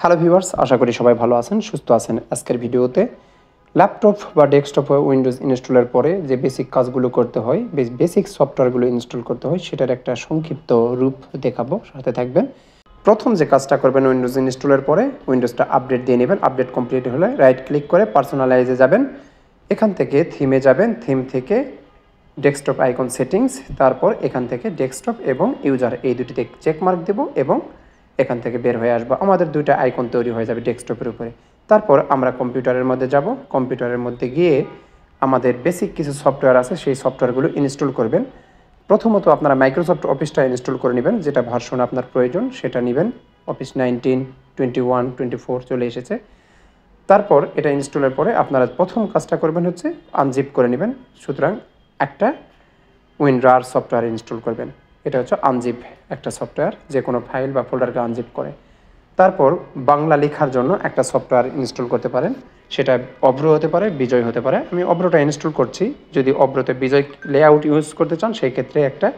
Hello viewers, আশা করি সবাই ভালো আছেন, সুস্থ আছেন। আজকের ভিডিওতে ল্যাপটপ বা ডেস্কটপে উইন্ডোজ ইনস্টলের পরে যে বেসিক কাজগুলো করতে হয়, বেসিক সফটওয়্যারগুলো ইনস্টল করতে হয়, সেটার একটা সংক্ষিপ্ত রূপ দেখাবো, সাথে থাকবেন। প্রথম যে কাজটা করবেন, উইন্ডোজ ইনস্টলের পরে উইন্ডোজটা আপডেট দিয়ে নেবেন। আপডেট কমপ্লিট হলে রাইট ক্লিক করে পার্সোনালাইজে যাবেন। এখান থেকে থিমে যাবেন, থিম থেকে ডেস্কটপ আইকন সেটিংস, তারপর এখান থেকে ডেস্কটপ এবং ইউজার এই দুটিতে চেকমার্ক দেব এবং এখান থেকে বের হয়ে আসবো। আমাদের দুইটা আইকন তৈরি হয়ে যাবে ডেস্কটপের উপরে। তারপর আমরা কম্পিউটারের মধ্যে যাব। কম্পিউটারের মধ্যে গিয়ে আমাদের বেসিক কিছু সফটওয়্যার আছে, সেই সফটওয়্যারগুলো ইনস্টল করবেন। প্রথমত আপনারা মাইক্রোসফট অফিসটা ইনস্টল করে নেবেন, যেটা ভার্সন আপনার প্রয়োজন সেটা নেবেন। অফিস 19, 21, 24 চলে এসেছে। তারপর এটা ইনস্টলের পরে আপনারা প্রথম কাজটা করবেন হচ্ছে আনজিপ করে নেবেন। সুতরাং একটা উইনরার সফটওয়্যার ইনস্টল করবেন। এটা হচ্ছে আনজিপ একটা সফটওয়্যার, যে কোনো ফাইল বা ফোল্ডারকে আনজিপ করে। তারপর বাংলা লেখার জন্য একটা সফটওয়্যার ইনস্টল করতে পারেন, সেটা অভ্র হতে পারে, বিজয় হতে পারে। আমি অভ্রটা ইনস্টল করছি। যদি অভ্রতে বিজয় লেআউট ইউজ করতে চান, সেই ক্ষেত্রে একটা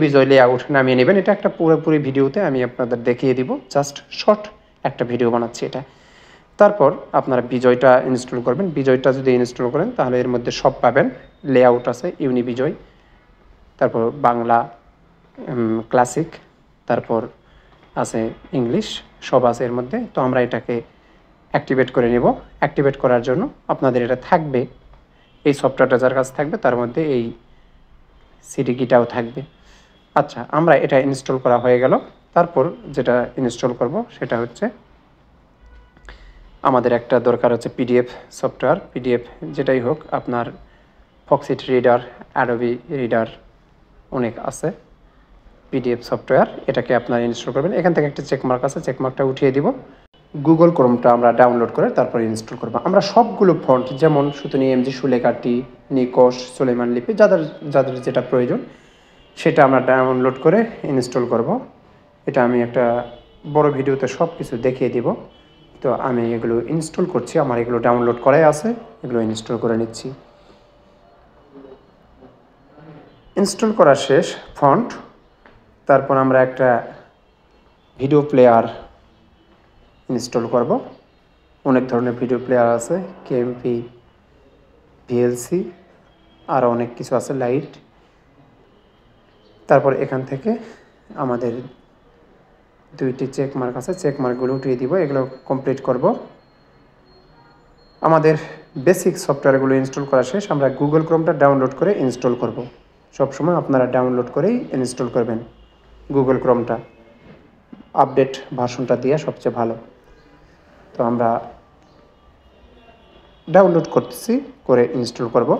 বিজয় লেআউট নামিয়ে নেবেন। এটা একটা পুরোপুরি ভিডিওতে আমি আপনাদের দেখিয়ে দিব, জাস্ট শর্ট একটা ভিডিও বানাচ্ছি এটা। তারপর আপনারা বিজয়টা ইনস্টল করবেন। বিজয়টা যদি ইনস্টল করেন তাহলে এর মধ্যে সব পাবেন। লেআউট আছে বিজয়, তারপর বাংলা ক্লাসিক, তারপর আছে ইংলিশ, সব আছে এর মধ্যে। তো আমরা এটাকে অ্যাক্টিভেট করে নেব। অ্যাক্টিভেট করার জন্য আপনাদের এটা থাকবে, এই সফটওয়্যারটা যার কাছে থাকবে তার মধ্যে এই সিডি কিটাও থাকবে। আচ্ছা, আমরা এটা ইনস্টল করা হয়ে গেল। তারপর যেটা ইনস্টল করব সেটা হচ্ছে আমাদের একটা দরকার হচ্ছে পিডিএফ সফটওয়্যার। পিডিএফ যেটাই হোক, আপনার ফক্সিট রিডার, অ্যাডোবি রিডার অনেক আছে পিডিএফ সফটওয়্যার। এটাকে আপনারা ইনস্টল করবেন। এখান থেকে একটা চেকমার্ক আছে, চেকমার্কটা উঠিয়ে দিব। গুগল ক্রোমটা আমরা ডাউনলোড করে তারপর ইনস্টল করব। আমরা সবগুলো ফন্ট, যেমন সুতনি, এমজি, সুলেখাটি, নিকশ, সুলেমান লিপি, যাদের যাদের যেটা প্রয়োজন সেটা আমরা ডাউনলোড করে ইনস্টল করব। এটা আমি একটা বড় ভিডিওতে সব কিছু দেখিয়ে দিব। তো আমি এগুলো ইনস্টল করছি, আমার এগুলো ডাউনলোড করাই আছে, এগুলো ইনস্টল করে নিচ্ছি। ইনস্টল করা শেষ ফন্ট। তারপর আমরা একটা ভিডিও প্লেয়ার ইনস্টল করব। অনেক ধরনের ভিডিও প্লেয়ার আছে, কেএমপি, ভিএলসি, আরও অনেক কিছু আছে, লাইট। তারপর এখান থেকে আমাদের দুইটি চেকমার্ক আছে, চেকমার্কগুলো উঠিয়ে দিব। এগুলো কমপ্লিট করব। আমাদের বেসিক সফটওয়্যারগুলো ইনস্টল করা শেষ। আমরা গুগল ক্রোমটা ডাউনলোড করে ইনস্টল করব। সবসময় আপনারা ডাউনলোড করেই ইনস্টল করবেন গুগল ক্রোমটা। আপডেট ভার্সনটা দিয়ে সবচেয়ে ভালো। তো আমরা ডাউনলোড করতেছি, করে ইনস্টল করব।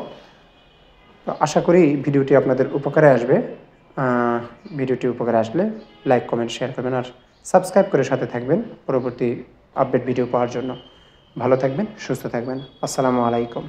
তো আশা করি ভিডিওটি আপনাদের উপকারে আসবে। ভিডিওটি উপকারে আসলে লাইক, কমেন্ট, শেয়ার করবেন আর সাবস্ক্রাইব করে সাথে থাকবেন পরবর্তী আপডেট ভিডিও পাওয়ার জন্য। ভালো থাকবেন, সুস্থ থাকবেন। আসসালামু আলাইকুম।